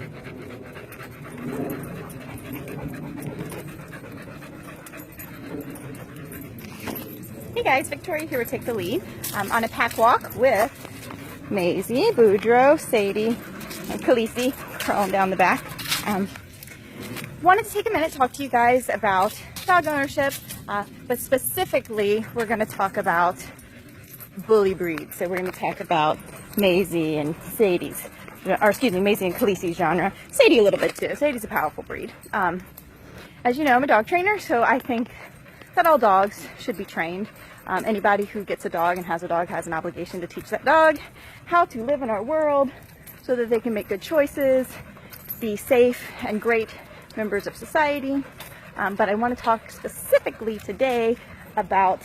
Hey guys, Victoria here with Take the Lead. I'm on a pack walk with Maisie, Boudreaux, Sadie, and Khaleesi, crawling down the back. Wanted to take a minute to talk to you guys about dog ownership, but specifically we're going to talk about bully breeds. So we're going to talk about Maisie and Sadie's, or excuse me, Maisie and Khaleesi's genre. Sadie a little bit too. Sadie's a powerful breed. As you know, I'm a dog trainer, so I think that all dogs should be trained. Anybody who gets a dog and has a dog has an obligation to teach that dog how to live in our world so that they can make good choices, be safe and great members of society. But I want to talk specifically today about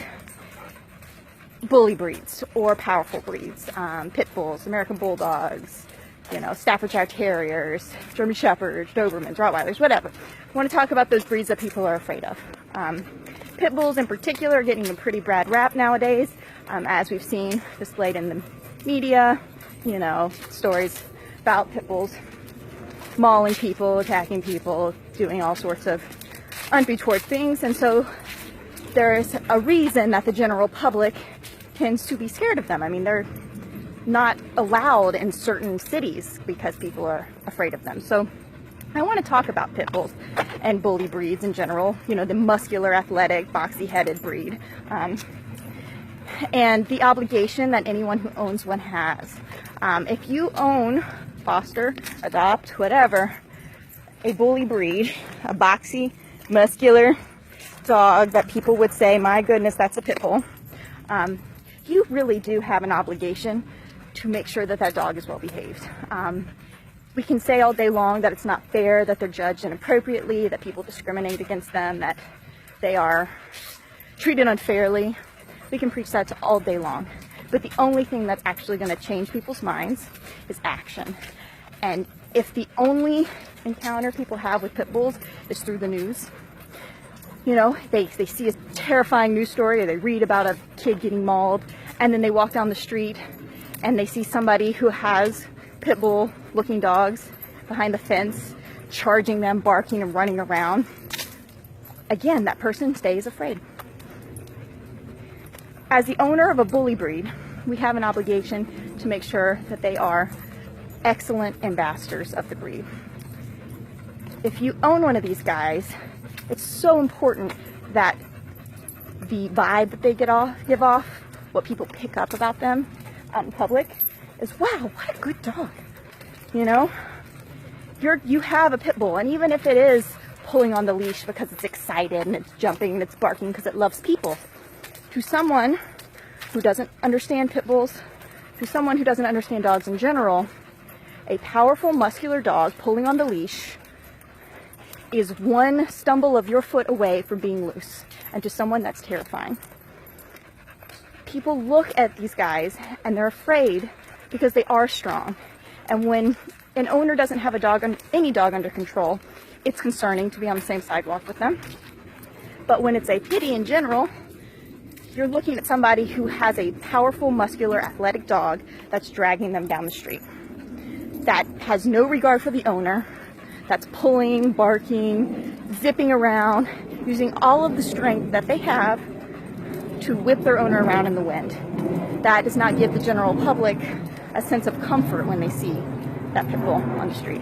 bully breeds or powerful breeds, pit bulls, American bulldogs, you know, Staffordshire Terriers, German Shepherds, Dobermans, Rottweilers, whatever. I want to talk about those breeds that people are afraid of. Pit bulls in particular are getting a pretty bad rap nowadays, as we've seen displayed in the media, you know, stories about pit bulls mauling people, attacking people, doing all sorts of untoward things. And so there's a reason that the general public tends to be scared of them. I mean, they're not allowed in certain cities because people are afraid of them. So I want to talk about pit bulls and bully breeds in general, you know, the muscular, athletic, boxy-headed breed, and the obligation that anyone who owns one has. If you own, foster, adopt, whatever, a bully breed, a boxy, muscular dog that people would say, my goodness, that's a pit bull, you really do have an obligation to make sure that that dog is well behaved. We can say all day long that it's not fair, that they're judged inappropriately, that people discriminate against them, that they are treated unfairly. We can preach that all day long. But the only thing that's actually going to change people's minds is action. And if the only encounter people have with pit bulls is through the news, you know, they see a terrifying news story, or they read about a kid getting mauled, and then they walk down the street and they see somebody who has pit bull looking dogs behind the fence, charging them, barking and running around. Again, that person stays afraid. As the owner of a bully breed, we have an obligation to make sure that they are excellent ambassadors of the breed. If you own one of these guys, it's so important that the vibe that they give off, what people pick up about them out in public, is, wow, what a good dog. You know, you have a pit bull, and even if it is pulling on the leash because it's excited and it's jumping and it's barking because it loves people, to someone who doesn't understand pit bulls, to someone who doesn't understand dogs in general, a powerful muscular dog pulling on the leash is one stumble of your foot away from being loose, and to someone that's terrifying. People look at these guys and they're afraid because they are strong. And when an owner doesn't have any dog under control, it's concerning to be on the same sidewalk with them. But when it's a pitty in general, you're looking at somebody who has a powerful, muscular, athletic dog that's dragging them down the street, that has no regard for the owner, that's pulling, barking, zipping around, using all of the strength that they have to whip their owner around in the wind. That does not give the general public a sense of comfort when they see that pit bull on the street.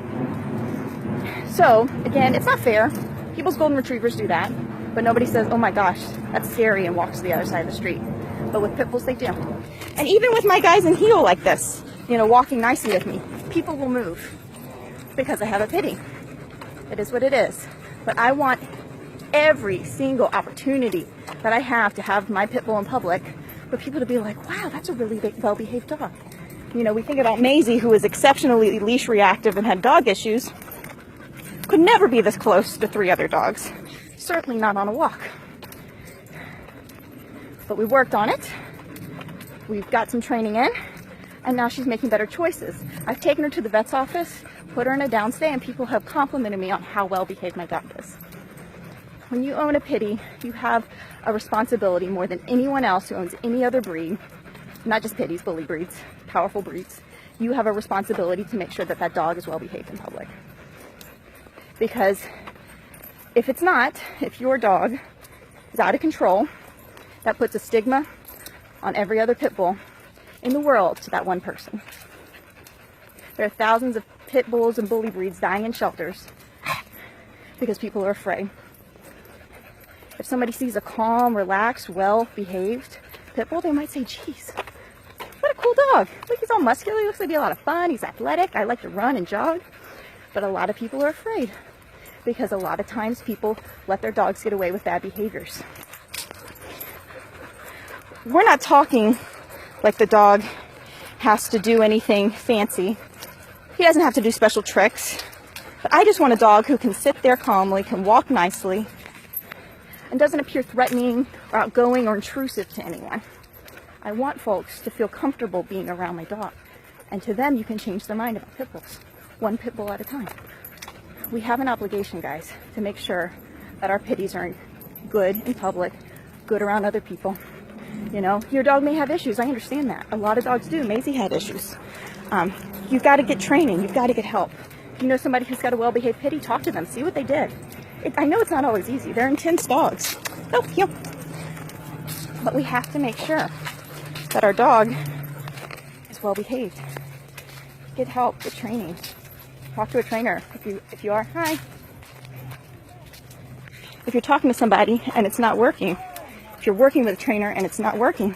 So, again, it's not fair. People's golden retrievers do that, but nobody says, oh my gosh, that's scary, and walks to the other side of the street. But with pit bulls, they do. And even with my guys in heel like this, you know, walking nicely with me, people will move because I have a pitty. It is what it is. But I want every single opportunity that I have to have my pit bull in public for people to be like, wow, that's a really well-behaved dog. You know, we think about Maisie, who is exceptionally leash reactive and had dog issues, could never be this close to 3 other dogs. Certainly not on a walk. But we worked on it. We've got some training in, and now she's making better choices. I've taken her to the vet's office, put her in a downstay, and people have complimented me on how well behaved my dog is. When you own a pitty, you have a responsibility more than anyone else who owns any other breed, not just pitties, bully breeds, powerful breeds. you have a responsibility to make sure that that dog is well behaved in public. Because if it's not, if your dog is out of control, that puts a stigma on every other pit bull in the world to that one person. There are thousands of pit bulls and bully breeds dying in shelters because people are afraid. If somebody sees a calm, relaxed, well-behaved pit bull, they might say, geez, what a cool dog. Look, he's all muscular. He looks like he'd be a lot of fun. He's athletic. I like to run and jog. But a lot of people are afraid because a lot of times people let their dogs get away with bad behaviors. We're not talking like the dog has to do anything fancy. He doesn't have to do special tricks. But I just want a dog who can sit there calmly, can walk nicely, and doesn't appear threatening or outgoing or intrusive to anyone. I want folks to feel comfortable being around my dog. And to them, you can change their mind about pit bulls, one pit bull at a time. We have an obligation, guys, to make sure that our pitties are good in public, good around other people. You know, your dog may have issues. I understand that. A lot of dogs do. Maisie had issues. You've got to get training. You've got to get help. If you know somebody who's got a well-behaved pitty, talk to them. See what they did. I know it's not always easy. They're intense dogs. Oh, yeah. But we have to make sure that our dog is well-behaved. Get help. Get training. Talk to a trainer if you are. Hi. If you're talking to somebody and it's not working, if you're working with a trainer and it's not working,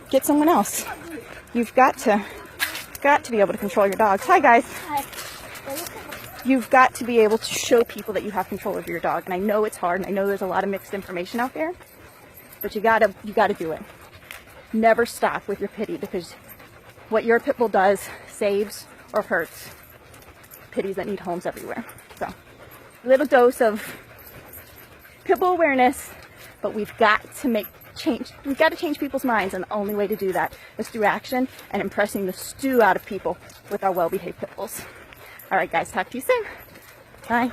get someone else. You've got to be able to control your dogs. Hi, guys. Hi. You've got to be able to show people that you have control over your dog. And I know it's hard, and I know there's a lot of mixed information out there, but you gotta do it. Never stop with your pitty, because what your pit bull does saves or hurts pitties that need homes everywhere. So, a little dose of pit bull awareness, but we've got to change. We've got to change people's minds, and the only way to do that is through action and impressing the stew out of people with our well-behaved pit bulls. All right, guys, talk to you soon. Bye.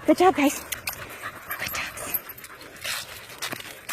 Good job, guys.